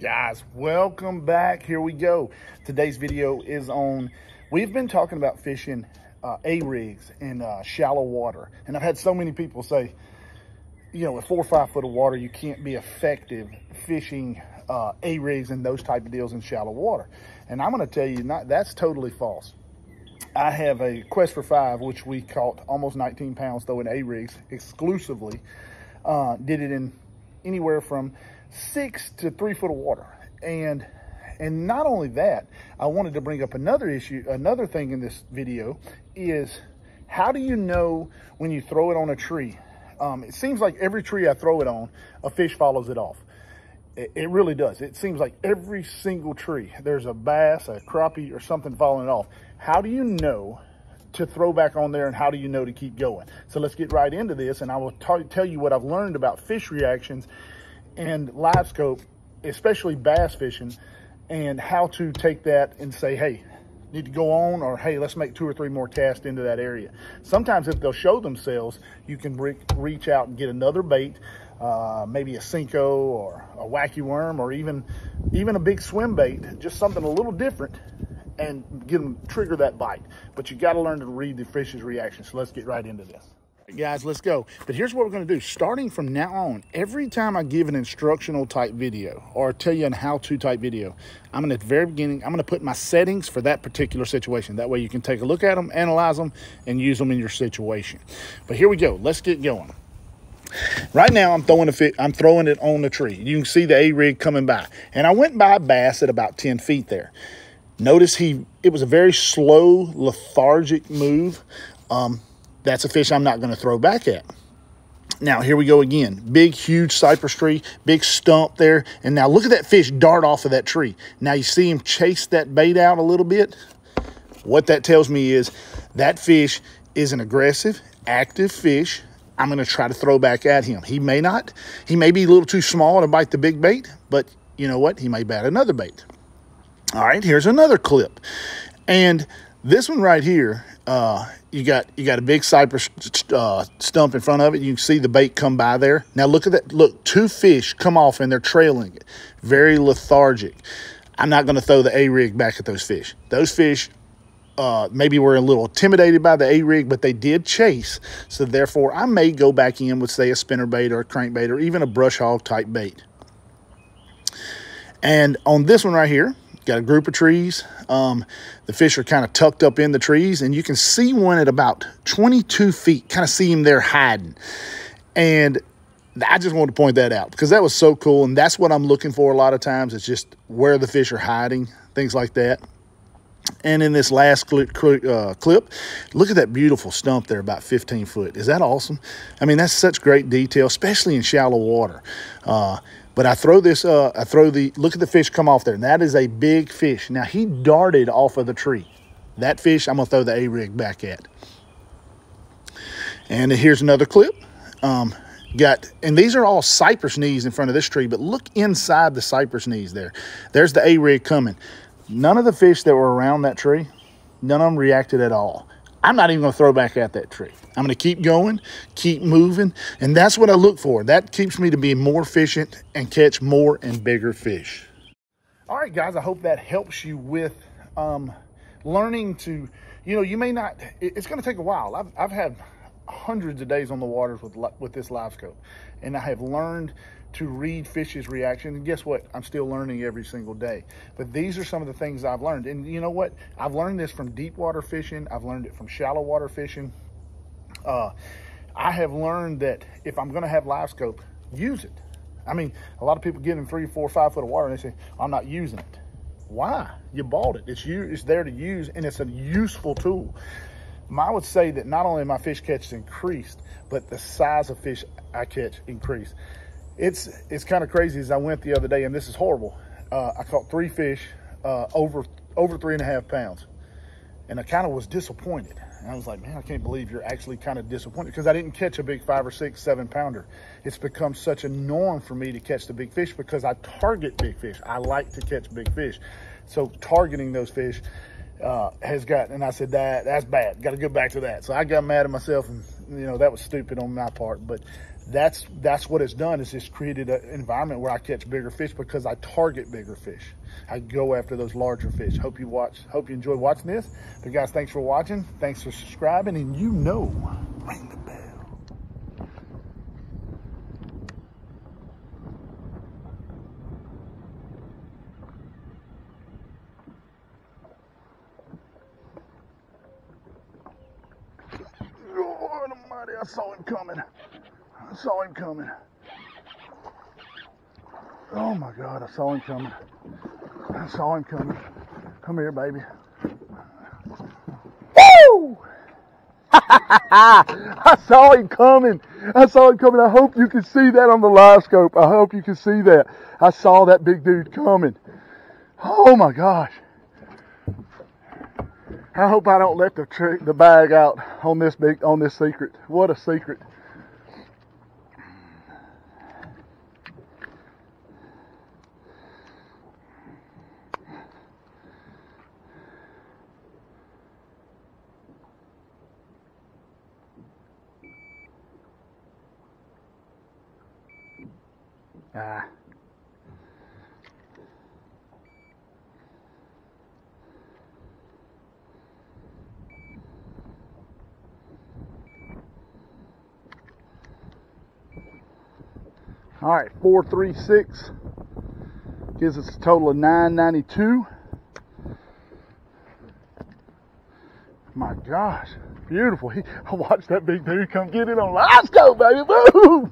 Guys, welcome back. Here we go. Today's video is on, we've been talking about fishing A-rigs in shallow water. And I've had so many people say, you know, with 4 or 5 foot of water, you can't be effective fishing A-rigs and those type of deals in shallow water. And I'm going to tell you, that's totally false. I have a Quest for 5, which we caught almost 19 pounds throwing A-rigs exclusively. Did it in anywhere from 6 to 3 foot of water. And not only that, I wanted to bring up another issue, another thing in this video is, how do you know when you throw it on a tree? It seems like every tree I throw it on, a fish follows it off. It really does. It seems like every single tree, there's a bass, a crappie, or something falling off. How do you know to throw back on there, and how do you know to keep going? So let's get right into this, and I will tell you what I've learned about fish reactions and Livescope, especially bass fishing, and how to take that and say, hey, need to go on, or hey, let's make 2 or 3 more casts into that area. Sometimes if they'll show themselves, you can reach out and get another bait, maybe a Cinco or a wacky worm, or even a big swim bait, just something a little different, and get them trigger that bite. But you got to learn to read the fish's reaction. So let's get right into this. Guys, let's go. But here's what we're going to do. Starting from now on, every time I give an instructional type video or tell you an how-to type video, I'm going to, at the very beginning, I'm going to put my settings for that particular situation. That way you can take a look at them, analyze them, and use them in your situation. But here we go. Let's get going. Right now, I'm throwing it on the tree. You can see the A-rig coming by. And I went by a bass at about 10 feet there. Notice it was a very slow, lethargic move. That's a fish I'm not going to throw back at. Now, here we go again. Big, huge cypress tree, big stump there. And now look at that fish dart off of that tree. Now you see him chase that bait out a little bit. What that tells me is that fish is an aggressive, active fish. I'm going to try to throw back at him. He may be a little too small to bite the big bait, but you know what? He may bat another bait. All right, here's another clip. And this one right here, you got a big cypress stump in front of it. You can see the bait come by there. Now look at that. Look, 2 fish come off and they're trailing it. Very lethargic. I'm not going to throw the A-rig back at those fish. Those fish maybe were a little intimidated by the A-rig, but they did chase. So therefore, I may go back in with, say, a spinner bait or a crankbait or even a brush hog type bait. And on this one right here, got a group of trees. The fish are kind of tucked up in the trees, and you can see one at about 22 feet, kind of see him there hiding. And I just wanted to point that out because that was so cool, and that's what I'm looking for a lot of times. It's just where the fish are hiding, things like that. And in this last clip, look at that beautiful stump there, about 15 foot. Is that awesome? I mean, that's such great detail, especially in shallow water. But I throw this, look at the fish come off there. And that is a big fish. Now, he darted off of the tree. That fish, I'm going to throw the A-rig back at. And here's another clip. And these are all cypress knees in front of this tree, but look inside the cypress knees there. There's the A-rig coming. None of the fish that were around that tree, none of them reacted at all. I'm not even going to throw back at that tree. I'm going to keep going, keep moving, and that's what I look for. That keeps me to be more efficient and catch more and bigger fish. All right, guys, I hope that helps you with learning to, you know, you may not, it's going to take a while. I've had hundreds of days on the waters with this Livescope, and I have learned to read fish's reaction. And guess what? I'm still learning every single day. But these are some of the things I've learned. And you know what? I've learned this from deep water fishing. I've learned it from shallow water fishing. I have learned that if I'm going to have Livescope, use it. I mean, a lot of people get in 3, 4, 5 foot of water and they say, I'm not using it. Why? You bought it. It's there to use, and it's a useful tool. I would say that not only my fish catch increased, but the size of fish I catch increased. It's kind of crazy. As I went the other day, and this is horrible, I caught 3 fish over 3.5 pounds, and I kind of was disappointed. And I was like, man, I can't believe you're actually kind of disappointed, because I didn't catch a big 5 or 6, 7 pounder. It's become such a norm for me to catch the big fish because I target big fish. I like to catch big fish. So targeting those fish and I said, that's bad. Got to go back to that. So I got mad at myself and you know, that was stupid on my part, but that's what it's done, is it's created an environment where I catch bigger fish because I target bigger fish. I go after those larger fish. Hope you enjoy watching this. But guys, thanks for watching. Thanks for subscribing, and you know, ring the bell. Lord Almighty, I saw him coming. I saw him coming. Oh my God, I saw him coming. I saw him coming. Come here, baby. Woo! I saw him coming. I saw him coming. I hope you can see that on the Livescope. I hope you can see that. I saw that big dude coming. Oh my gosh. I hope I don't let the bag out on this secret. What a secret. Ah. All right, 436 gives us a total of 992. My gosh, beautiful. I watched that big dude come get it on Livescope, baby. Boom!